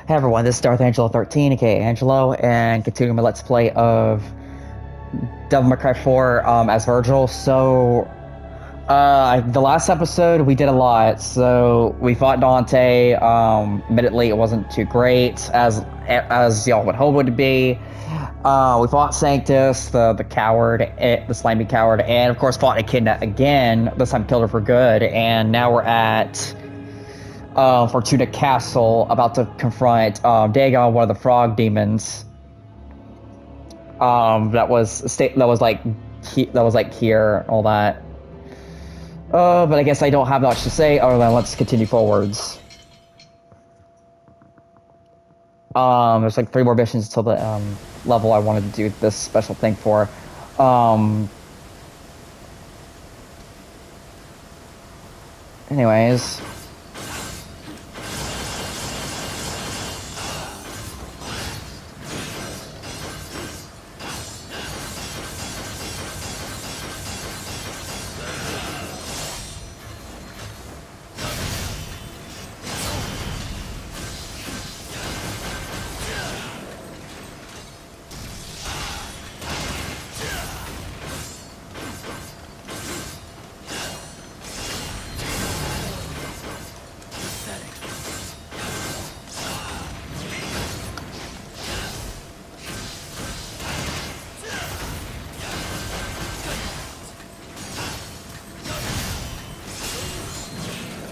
Hey everyone, this is Darth Angelo 13, aka Angelo, and continuing my Let's Play of Devil May Cry 4 as Vergil. So, the last episode we did a lot. So we fought Dante. Admittedly, it wasn't too great as y'all would hope it would be. We fought Sanctus, the coward, the slimy coward, and of course fought Echidna again. This time killed her for good, and now we're at Fortuna Castle, about to confront Dagon, one of the frog demons. That was like here, all that. But I guess I don't have much to say other than let's continue forwards. There's like 3 more missions till the level I wanted to do this special thing for. Anyways.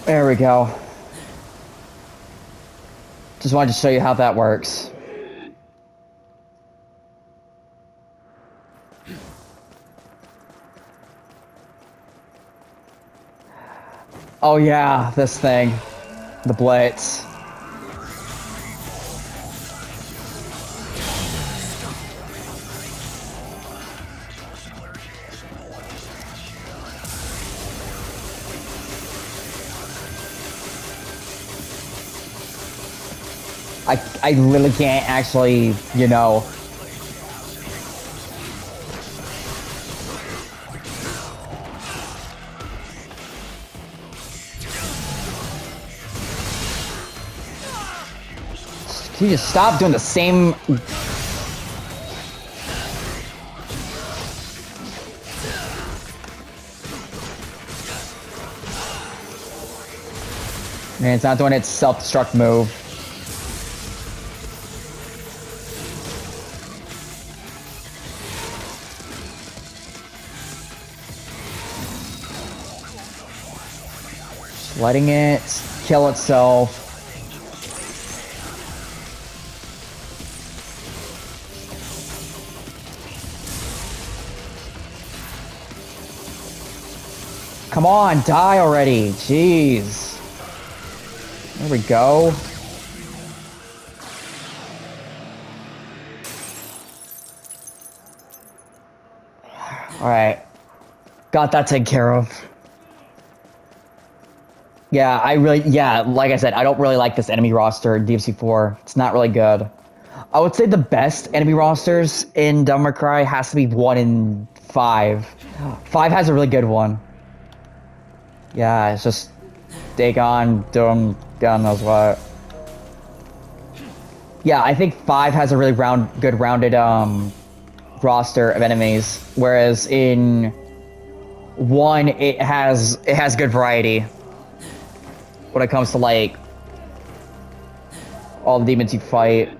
There we go. Just wanted to show you how that works. Oh yeah, this thing. The Blitz. I really can't actually, you know. Can you just stop doing the same? Man, it's not doing its self-destruct move. Letting it kill itself. Come on, die already. Jeez. There we go. Alright. Got that taken care of. Yeah, like I said, I don't really like this enemy roster in DMC4. It's not really good. I would say the best enemy rosters in Devil May Cry has to be 1 and 5. 5 has a really good one. Yeah, it's just Dagon, Doom, God knows what. Yeah, I think 5 has a really good rounded roster of enemies, whereas in 1 it has good variety. When it comes to, like, all the demons you fight.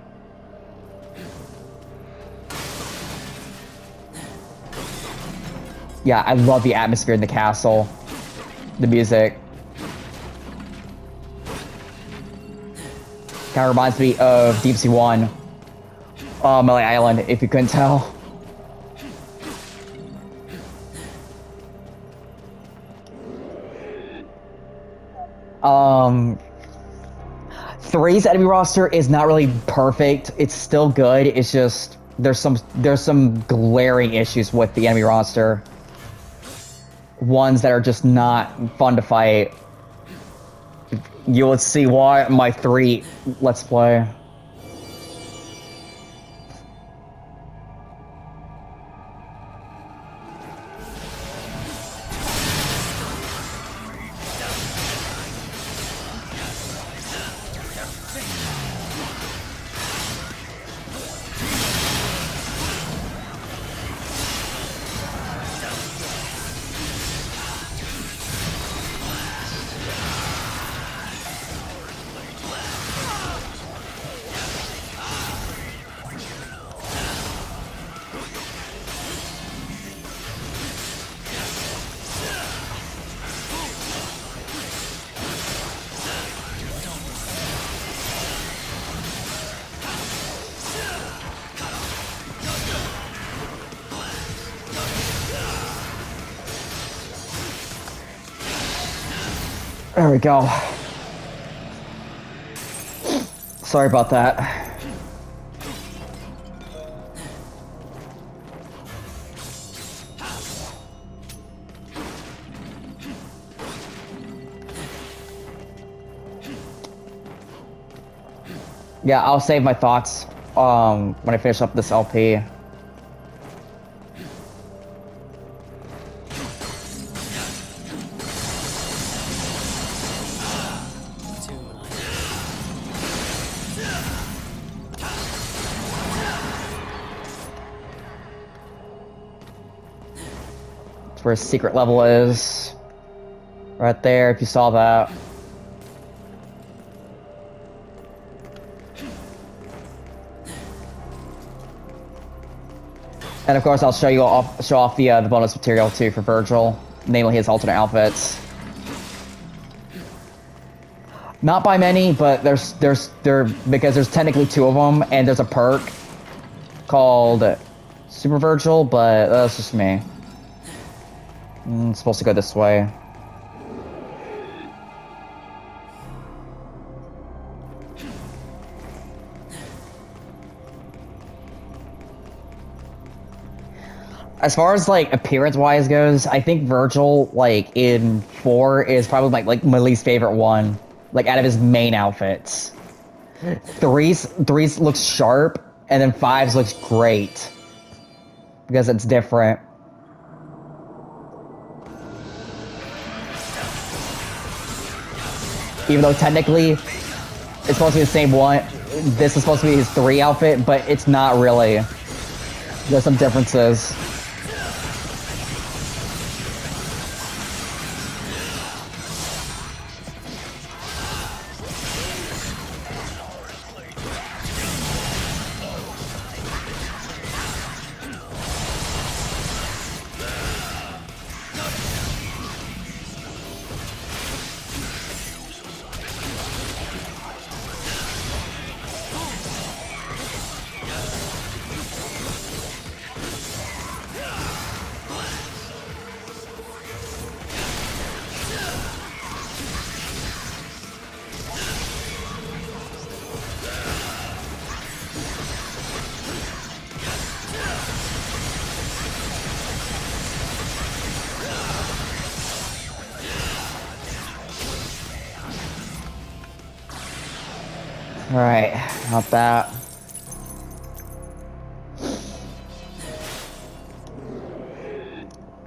Yeah, I love the atmosphere in the castle. The music. Kind of reminds me of DMC1. Melee Island, if you couldn't tell. Three's enemy roster is not really perfect. It's still good. It's just there's some glaring issues with the enemy roster. Ones that are just not fun to fight. You will see why my 3 Let's Play. There we go. Sorry about that. Yeah, I'll save my thoughts when I finish up this LP. That's where his secret level is. Right there, if you saw that. And of course, I'll show off the bonus material too for Vergil, namely his alternate outfits. Not by many, but there's because there's technically 2 of them, and there's a perk called Super Vergil, but that's just me. It's supposed to go this way. As far as like appearance-wise goes, I think Vergil, like in 4, is probably like my least favorite one, like out of his main outfits. 3's looks sharp, and then 5's looks great because it's different. Even though technically it's supposed to be the same one, this is supposed to be his 3 outfit, but it's not really. There's some differences. Alright, not that.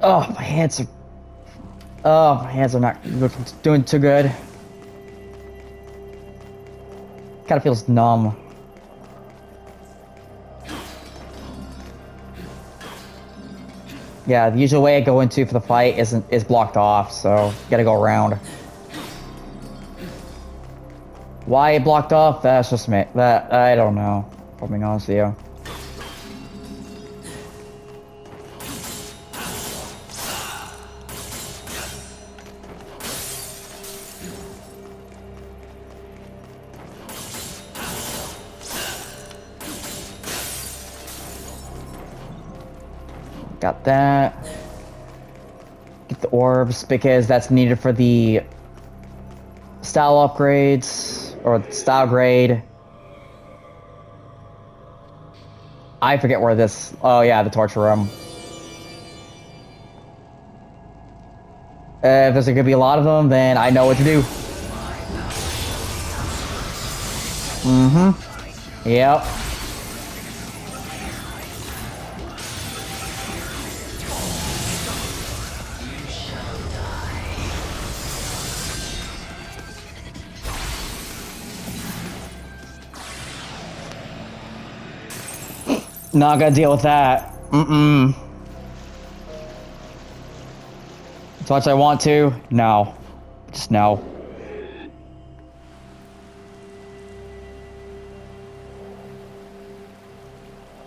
Oh, my hands are... Oh, my hands are not doing too good. Kinda feels numb. Yeah, the usual way I go into for the fight is blocked off, so gotta go around. Why it blocked off? That's just me. That I don't know. If I'm being honest with you. Got that. Get the orbs because that's needed for the style upgrades. Or style grade. I forget where this... Oh yeah, the torture room. If there's gonna be a lot of them, then I know what to do. Mm-hmm. Yep. Not gonna deal with that. Mm-mm. As much as I want to, no. Just no.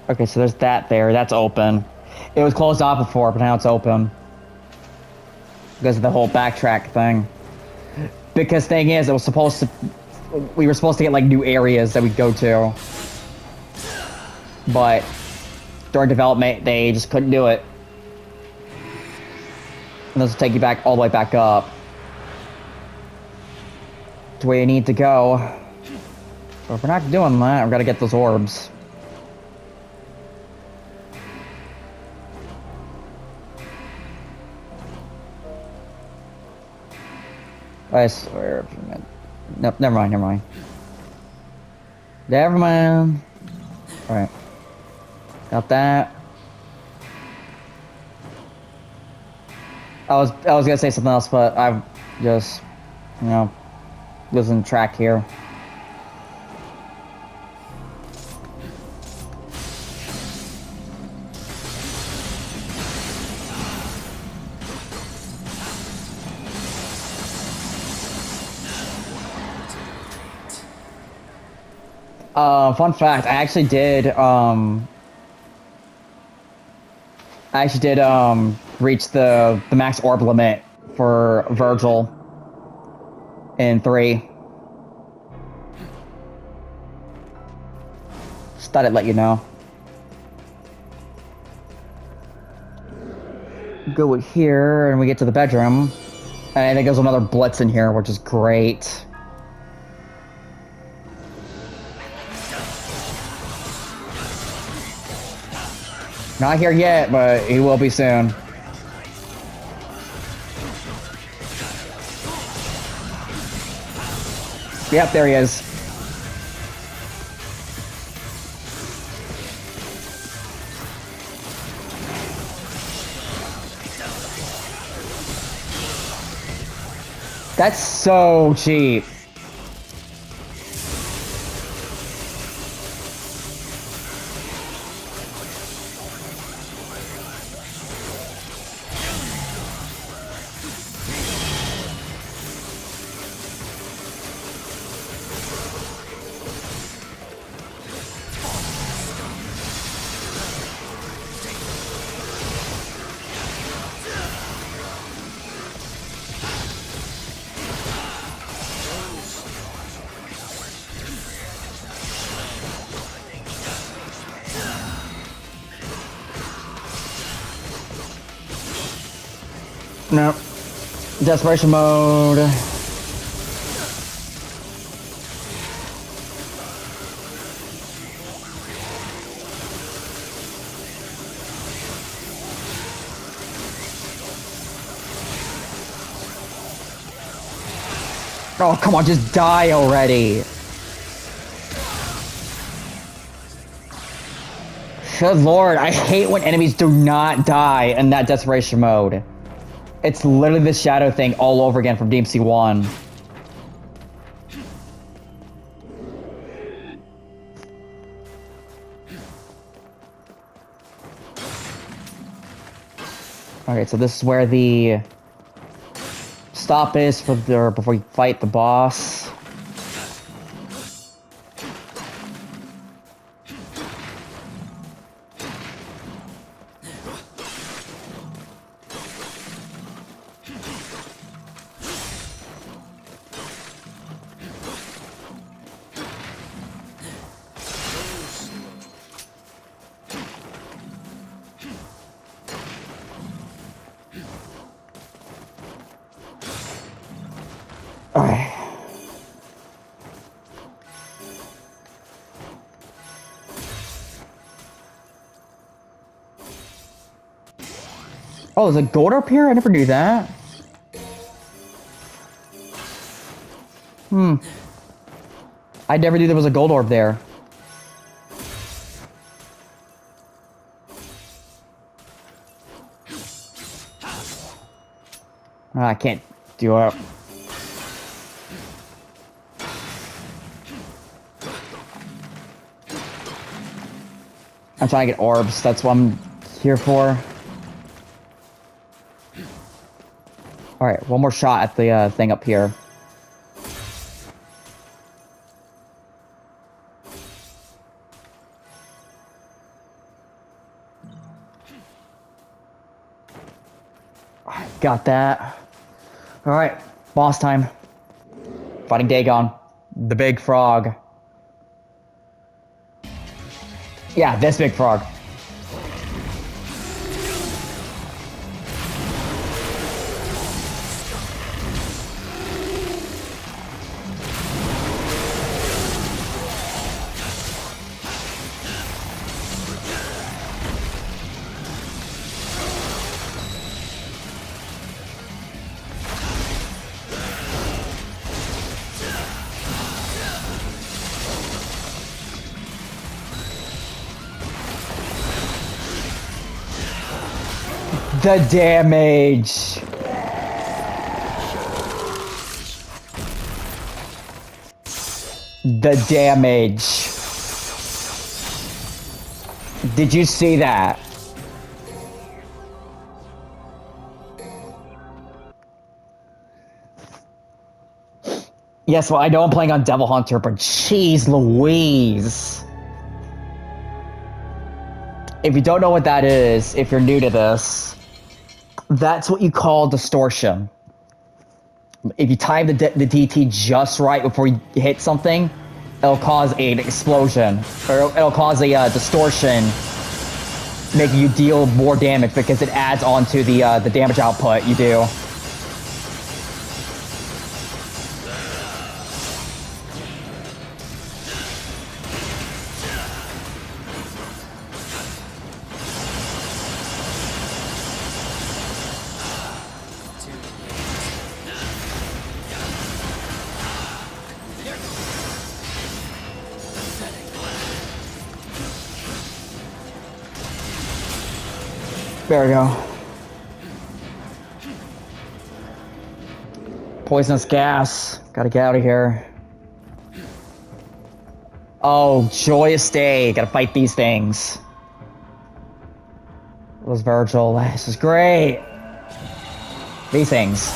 Okay, so there's that there. That's open. It was closed off before, but now it's open. Because of the whole backtrack thing. Because thing is, it was supposed to... We were supposed to get, like, new areas that we'd go to. But during development, they just couldn't do it. And this will take you back all the way back up. to where you need to go. But if we're not doing that, we've got to get those orbs. I swear. Nope, never mind, never mind. Never mind. Alright. Got that. I was gonna say something else, but I've just, you know, losing track here. Fun fact, I actually did reach the max orb limit for Vergil in 3. Just thought I'd let you know. Go here, and we get to the bedroom. And I think there's another blitz in here, which is great. Not here yet, but he will be soon. Yep, there he is. That's so cheap. No. Desperation mode. Oh, come on, just die already. Good lord, I hate when enemies do not die in that desperation mode. It's literally the shadow thing all over again from DMC 1. Okay, so this is where the stop is for before you fight the boss. Alright. Oh, there's a gold up here? I never knew that. I never knew there was a gold orb there. Oh, I can't do it. I'm trying to get orbs, that's what I'm here for. Alright, one more shot at the thing up here. Got that. Alright, boss time. Fighting Dagon, the big frog. Yeah, this big frog. The damage. The damage. Did you see that? Yes, well, I know I'm playing on Devil Hunter, but jeez Louise. If you don't know what that is, if you're new to this, that's what you call distortion. If you time the DT just right before you hit something, it'll cause an explosion, or it'll cause a distortion, making you deal more damage because it adds on to the damage output you do. There we go. Poisonous gas. Gotta get out of here. Oh, joyous day. Gotta fight these things. It was Vergil. This is great. These things.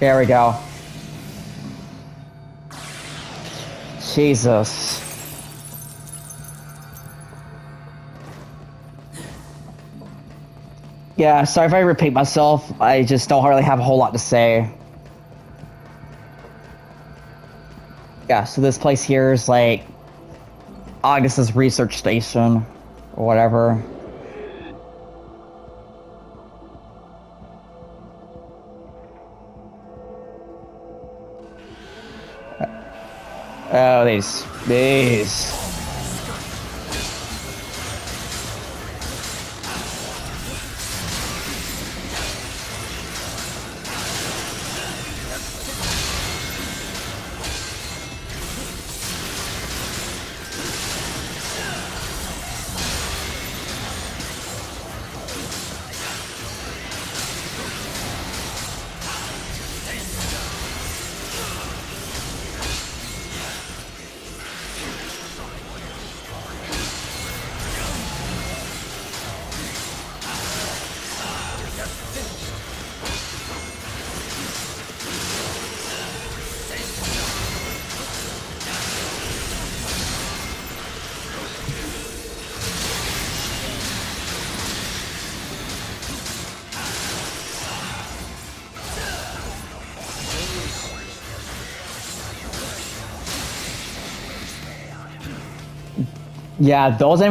There we go. Jesus. Yeah, sorry if I repeat myself. I just don't really have a whole lot to say. Yeah, so this place here is like Agnus's research station or whatever. Oh, these. Yeah, those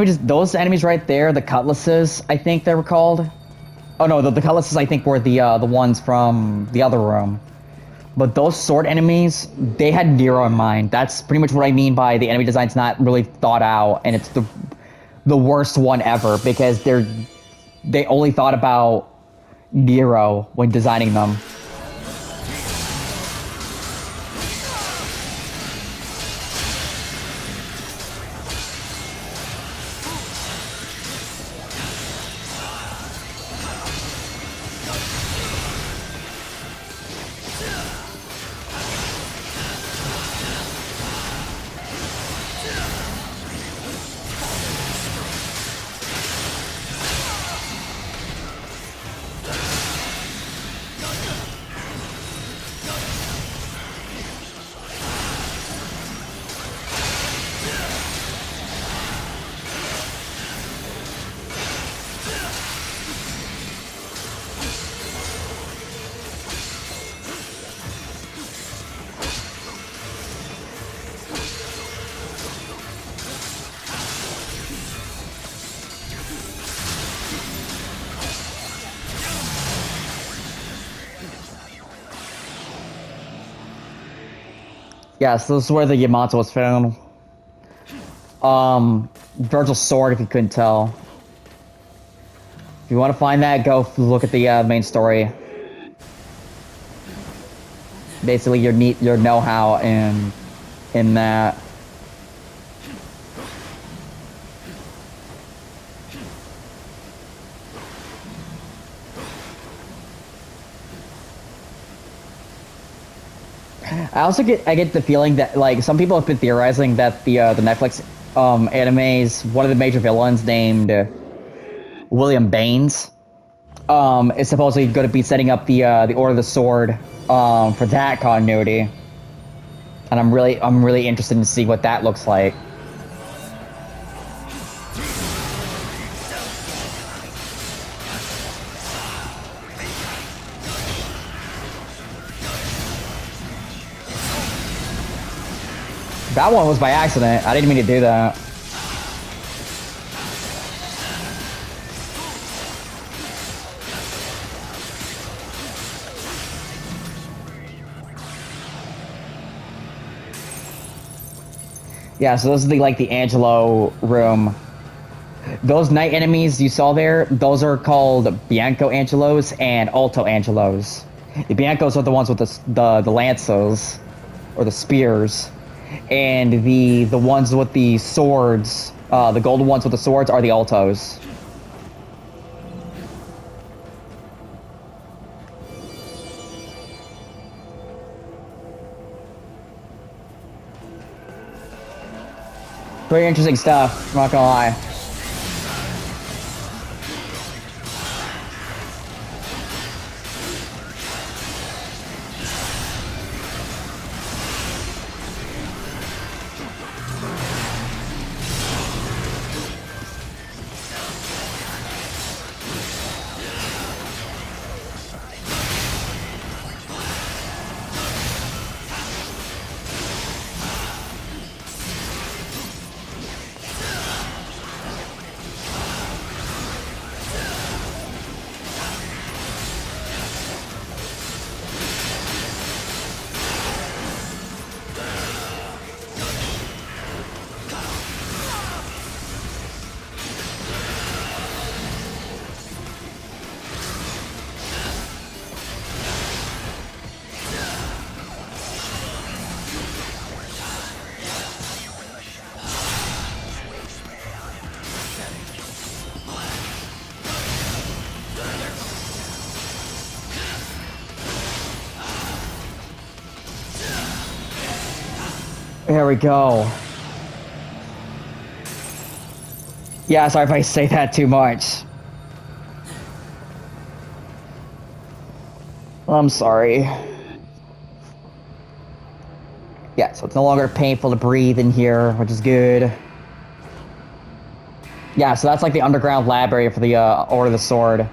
enemies right there, the cutlasses, I think they were called. Oh no, the cutlasses I think were the ones from the other room. But those sword enemies, they had Nero in mind. That's pretty much what I mean by the enemy design's not really thought out, and it's the worst one ever because they only thought about Nero when designing them. Yes, this is where the Yamato was found. Vergil's sword, if you couldn't tell. If you want to find that, go look at the main story. Basically, your know-how in that. I get the feeling that like some people have been theorizing that the Netflix anime's one of the major villains named William Baines is supposedly going to be setting up the Order of the Sword for that continuity, and I'm really interested in see what that looks like. That one was by accident. I didn't mean to do that. Yeah, so this is the Angelo room. Those knight enemies you saw there, those are called Bianco Angelos and Alto Angelos. The Biancos are the ones with the lances or the spears, and the ones with the swords, the golden ones with the swords are the Altos. Pretty interesting stuff, I'm not gonna lie. There we go. Yeah, sorry if I say that too much. I'm sorry. Yeah, so it's no longer painful to breathe in here, which is good. Yeah, so that's like the underground lab area for the Order of the Sword.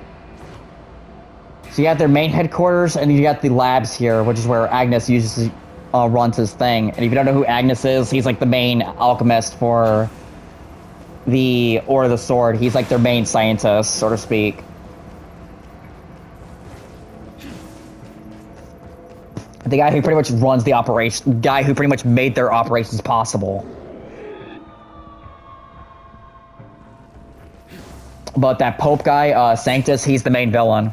So you have their main headquarters, and you got the labs here, which is where Agnus usually runs his thing. And if you don't know who Agnus is, he's like the main alchemist for the Order of the Sword. He's like their main scientist, so to speak. The guy who pretty much runs the operation, guy who pretty much made their operations possible. But that Pope guy, Sanctus, he's the main villain.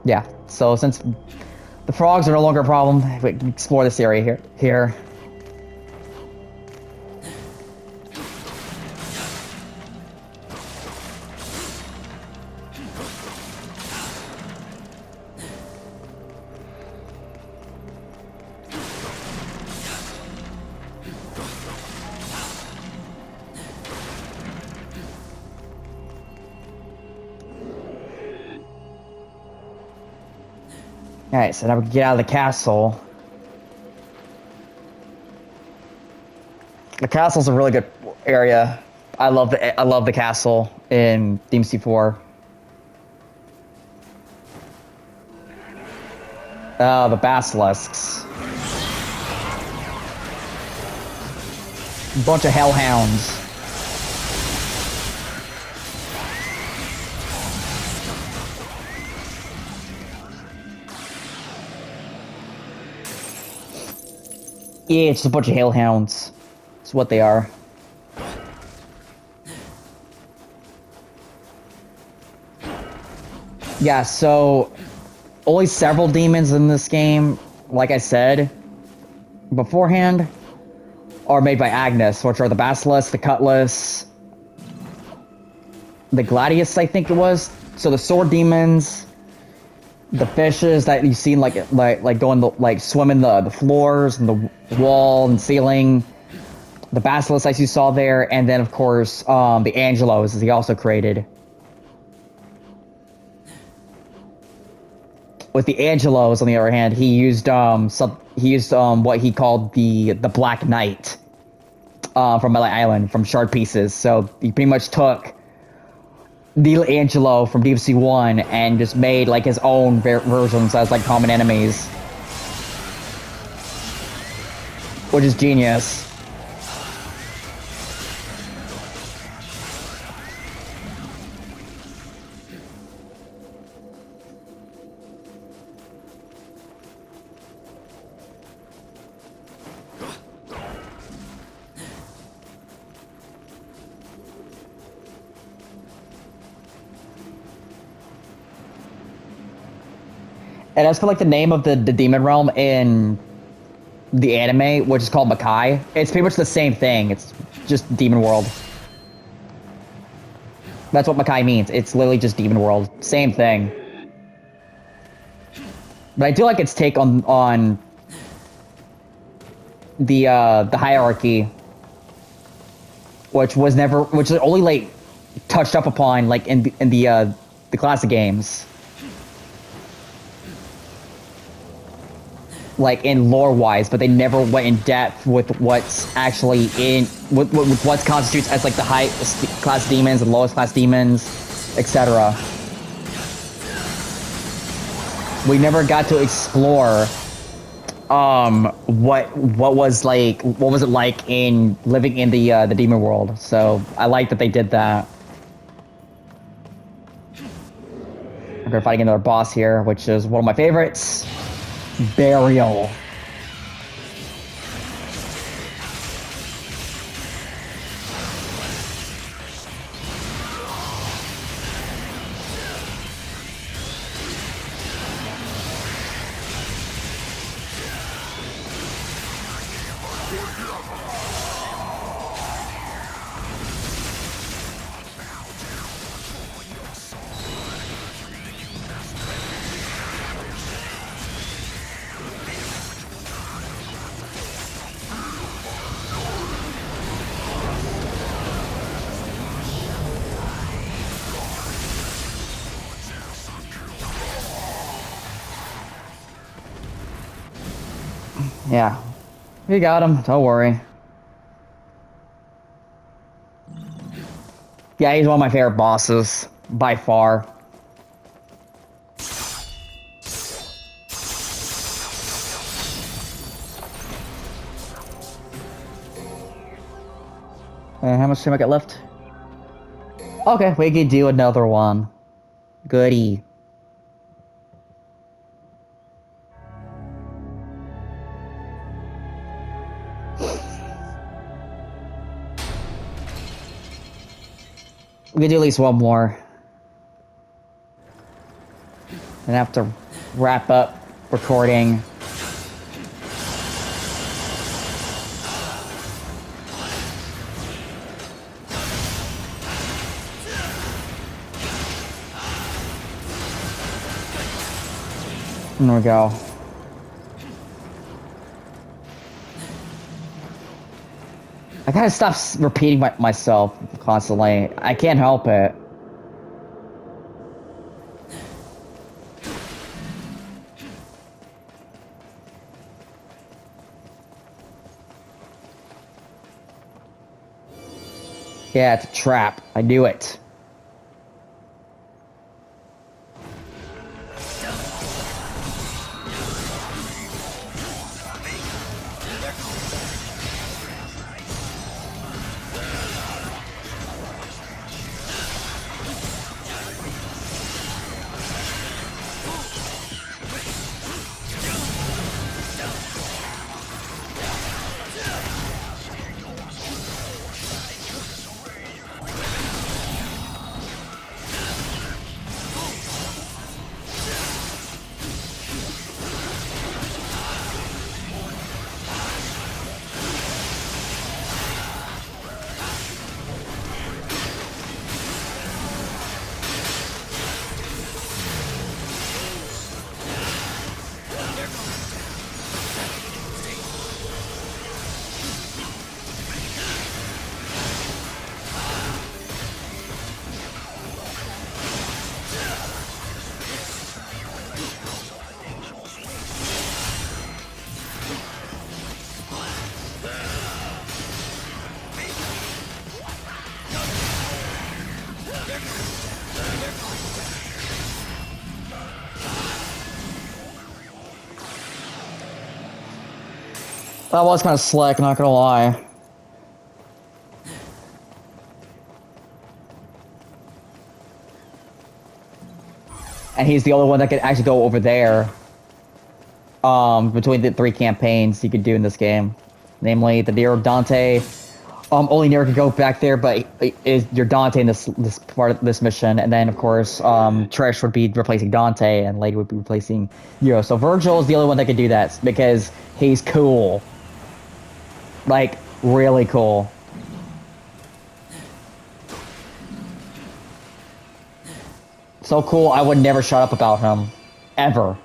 Yeah, so since the frogs are no longer a problem, we can explore this area here. Alright, so now we can get out of the castle. The castle's a really good area. I love the castle in DMC4. The basilisks. Bunch of hellhounds. Yeah, it's just a bunch of hellhounds. That's what they are. Yeah, so only several demons in this game, like I said beforehand, are made by Agnus, which are the Basilisk, the Cutlass, the Gladius, I think it was. So the sword demons, the fishes that you've seen like going like swimming the floors and the wall and ceiling, the Basilisk as you saw there, and then of course the Angelos as he also created. With the Angelos, on the other hand, he used what he called the Black Knight from Melee Island from Shard Pieces. So he pretty much took the Angelo from DFC 1 and just made like his own versions as like common enemies, which is genius. And as for like the name of the demon realm in the anime, which is called Makai, it's pretty much the same thing. It's just Demon World. That's what Makai means. It's literally just Demon World. Same thing. But I do like its take on the hierarchy, which was only like touched up upon like in the classic games. Like in lore-wise, but they never went in depth with what's actually with what constitutes as like the highest class demons and lowest class demons, etc. We never got to explore what was it like in living in the demon world. So I like that they did that. We're fighting another boss here, which is one of my favorites. Berial. Yeah, we got him. Don't worry. Yeah, he's one of my favorite bosses by far. How much time I got left? Okay, we can do another one. Goody. We can do at least one more. And have to wrap up recording. There we go. I gotta stop repeating myself constantly. I can't help it. Yeah, it's a trap. I knew it. That was kind of slick, not gonna lie. And he's the only one that can actually go over there. Between the 3 campaigns you could do in this game. Namely, the Nero Dante. Only Nero could go back there, but is your Dante in this part of this mission, and then of course, Trish would be replacing Dante, and Lady would be replacing Nero. So Vergil is the only one that could do that because he's cool, like really cool. So cool, I would never shut up about him, ever.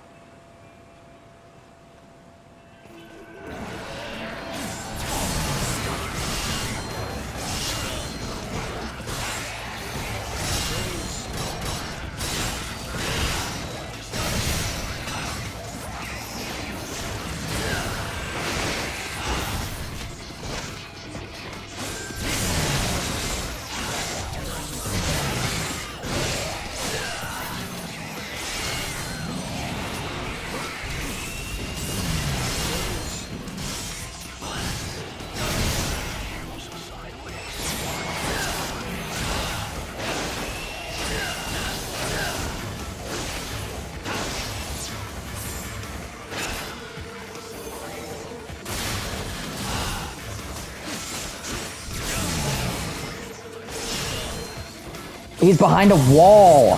He's behind a wall.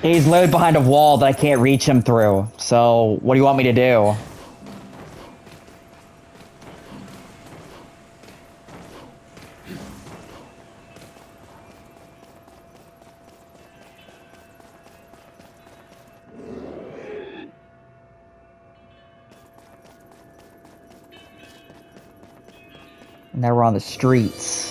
He's literally behind a wall that I can't reach him through. So, what do you want me to do? Now we're on the streets.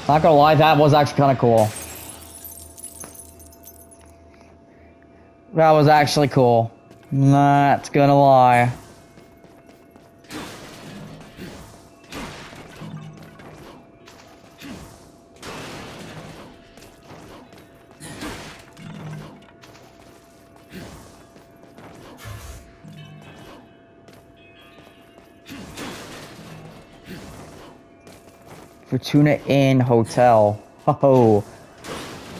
Not gonna lie, that was actually kind of cool. That was actually cool. Not gonna lie. Fortuna Inn Hotel. Oh,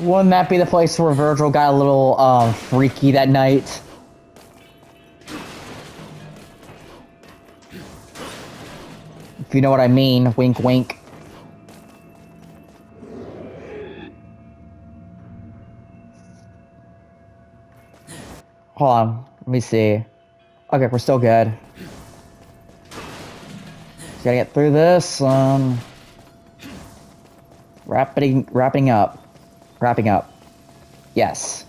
wouldn't that be the place where Vergil got a little freaky that night? If you know what I mean, wink wink. Hold on, let me see. Okay, we're still good. Just gotta get through this. Wrapping up. Yes.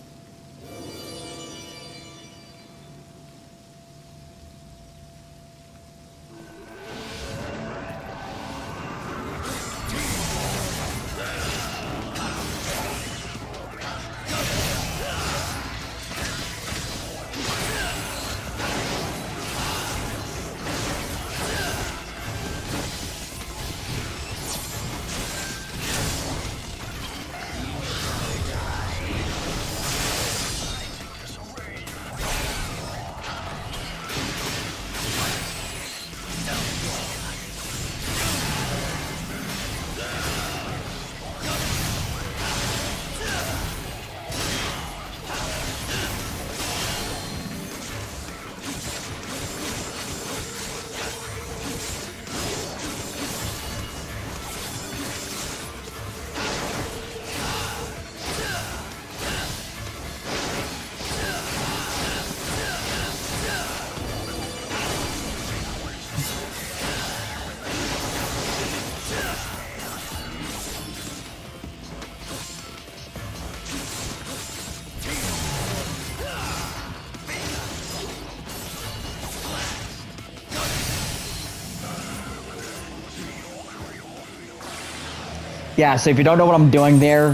Yeah, so if you don't know what I'm doing there,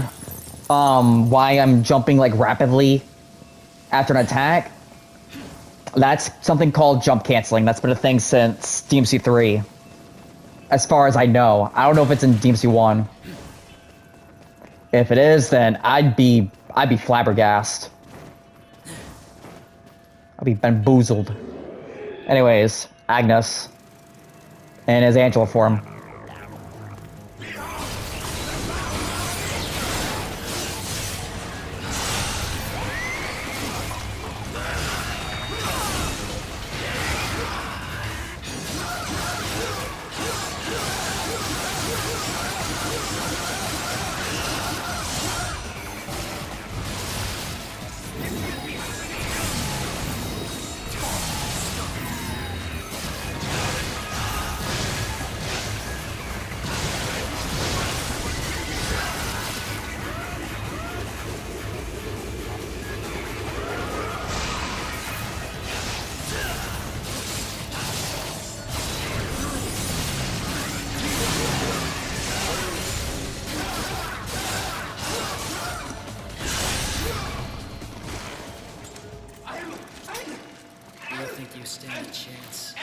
why I'm jumping like rapidly after an attack, that's something called jump canceling. That's been a thing since DMC 3. As far as I know. I don't know if it's in DMC 1. If it is, then I'd be flabbergasted. I'd be bamboozled. Anyways, Agnus in his Angela form. You stand a chance.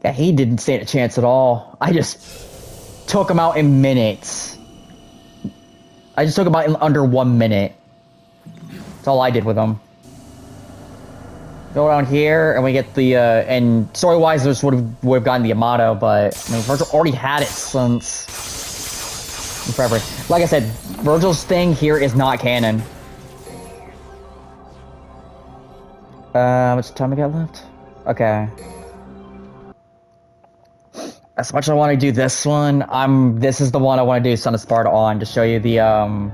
Yeah, he didn't stand a chance at all. I just took him out in minutes. I just took him out in under 1 minute. That's all I did with him. Go down here, and we get the, and story-wise, this would have gotten the Yamato, but, I mean, Vergil already had it since forever. Like I said, Vergil's thing here is not canon. How much time we got left? Okay. As much as I want to do this one, this is the one I want to do Son of Sparta on, to show you the,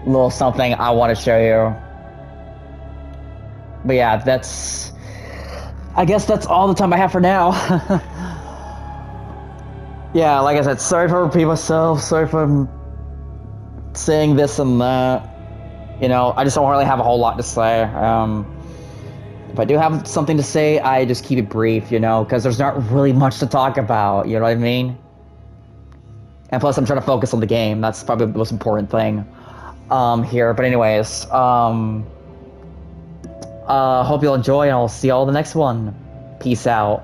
little something I want to show you. But yeah, I guess that's all the time I have for now. Yeah, like I said, sorry for repeating myself, sorry for saying this and that. You know, I just don't really have a whole lot to say. If I do have something to say, I just keep it brief, you know, because there's not really much to talk about, you know what I mean? And plus, I'm trying to focus on the game. That's probably the most important thing here. But anyways, hope you'll enjoy, and I'll see y'all in the next one. Peace out.